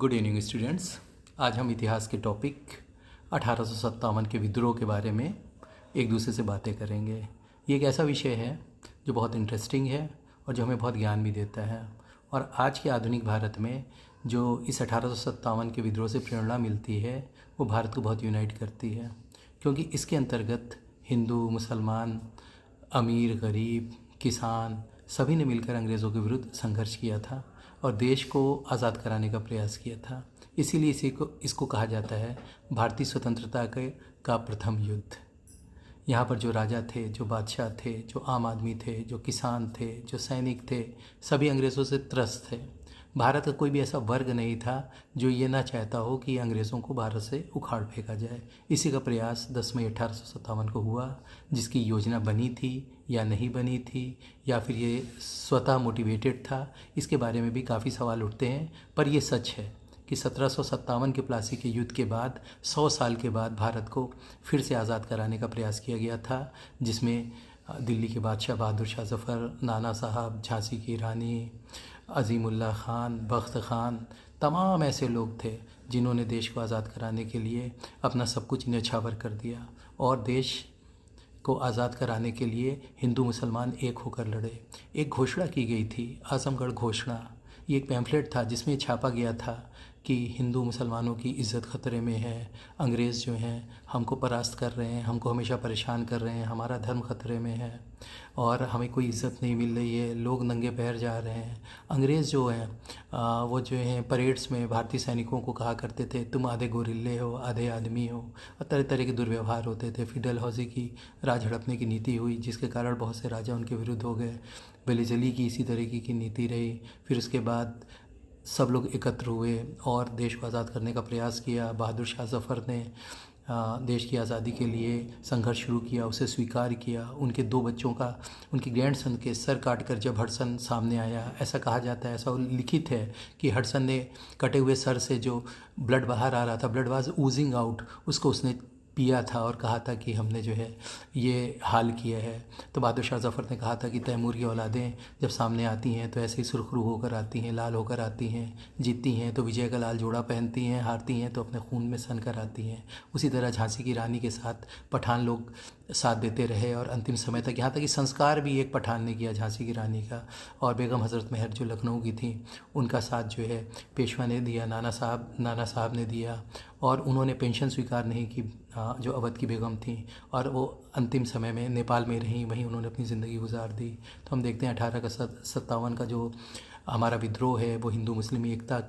Good evening students. आज हम इतिहास के टॉपिक 1857 के विद्रोह के बारे में एक दूसरे से बातें करेंगे। ये एक ऐसा विषय है जो बहुत इंटरेस्टिंग है और जो हमें बहुत ज्ञान भी देता है। और आज के आधुनिक भारत में जो इस 1857 के विद्रोह से प्रेरणा मिलती है वो भारत को बहुत यूनाइट करती है, क्योंकि इसके अंतर्गत हिंदू, मुसलमान, अमीर, गरीब, किसान सभी ने मिलकर अंग्रेज़ों के विरुद्ध संघर्ष किया था और देश को आज़ाद कराने का प्रयास किया था। इसीलिए इसको कहा जाता है भारतीय स्वतंत्रता का प्रथम युद्ध। यहाँ पर जो राजा थे, जो बादशाह थे, जो आम आदमी थे, जो किसान थे, जो सैनिक थे, सभी अंग्रेज़ों से त्रस्त थे। भारत का कोई भी ऐसा वर्ग नहीं था जो ये ना चाहता हो कि अंग्रेज़ों को भारत से उखाड़ फेंका जाए। इसी का प्रयास 10 मई 1857 को हुआ, जिसकी योजना बनी थी या नहीं बनी थी, या फिर ये स्वतः मोटिवेटेड था, इसके बारे में भी काफ़ी सवाल उठते हैं। पर ये सच है कि 1757 के प्लासी के युद्ध के बाद 100 साल के बाद भारत को फिर से आज़ाद कराने का प्रयास किया गया था, जिसमें दिल्ली के बादशाह बहादुर शाह ज़फ़र, नाना साहब, झांसी की रानी, अज़ीमुल्ला खान, बख्त खान, तमाम ऐसे लोग थे जिन्होंने देश को आज़ाद कराने के लिए अपना सब कुछ न्यौछावर कर दिया। और देश को आज़ाद कराने के लिए हिंदू मुसलमान एक होकर लड़े। एक घोषणा की गई थी, आज़मगढ़ घोषणा। ये एक पैम्फलेट था जिसमें छापा गया था कि हिंदू मुसलमानों की इज़्ज़त ख़तरे में है, अंग्रेज़ जो हैं हमको परास्त कर रहे हैं, हमको हमेशा परेशान कर रहे हैं, हमारा धर्म ख़तरे में है और हमें कोई इज़्ज़त नहीं मिल रही है, लोग नंगे पैर जा रहे हैं। अंग्रेज़ जो हैं वो जो हैं परेड्स में भारतीय सैनिकों को कहा करते थे तुम आधे गोरिल्ले हो, आधे आदमी हो, और तरह तरह के दुर्व्यवहार होते थे। फिर डलहौजी की राज हड़पने की नीति हुई, जिसके कारण बहुत से राजा उनके विरुद्ध हो गए। वेलेज़ली की इसी तरीके की नीति रही। फिर उसके बाद सब लोग एकत्र हुए और देश को आज़ाद करने का प्रयास किया। बहादुर शाह ज़फ़र ने देश की आज़ादी के लिए संघर्ष शुरू किया, उसे स्वीकार किया। उनके 2 बच्चों का, उनके ग्रैंडसन के सर काटकर जब हडसन सामने आया, ऐसा कहा जाता है, ऐसा लिखित है कि हडसन ने कटे हुए सर से जो ब्लड बाहर आ रहा था, ब्लड वाज ऊजिंग आउट, उसको उसने पिया था और कहा था कि हमने जो है ये हाल किया है। तो बहादुर शाह ज़फ़र ने कहा था कि तैमूर की औलादें जब सामने आती हैं तो ऐसे ही सुरखरू होकर आती हैं, लाल होकर आती हैं, जीतती हैं तो विजय का लाल जोड़ा पहनती हैं, हारती हैं तो अपने खून में सन कर आती हैं। उसी तरह झांसी की रानी के साथ पठान लोग साथ देते रहे और अंतिम समय तक, यहाँ तक कि संस्कार भी एक पठान ने किया झांसी की रानी का। और बेगम हज़रत महर जो लखनऊ की थी, उनका साथ जो है पेशवा ने दिया, नाना साहब ने दिया। और उन्होंने पेंशन स्वीकार नहीं की, जो अवध की बेगम थी, और वो अंतिम समय में नेपाल में रहीं, वहीं उन्होंने अपनी ज़िंदगी गुजार दी। तो हम देखते हैं 1857 का जो हमारा विद्रोह है वो हिंदू मुस्लिम एकता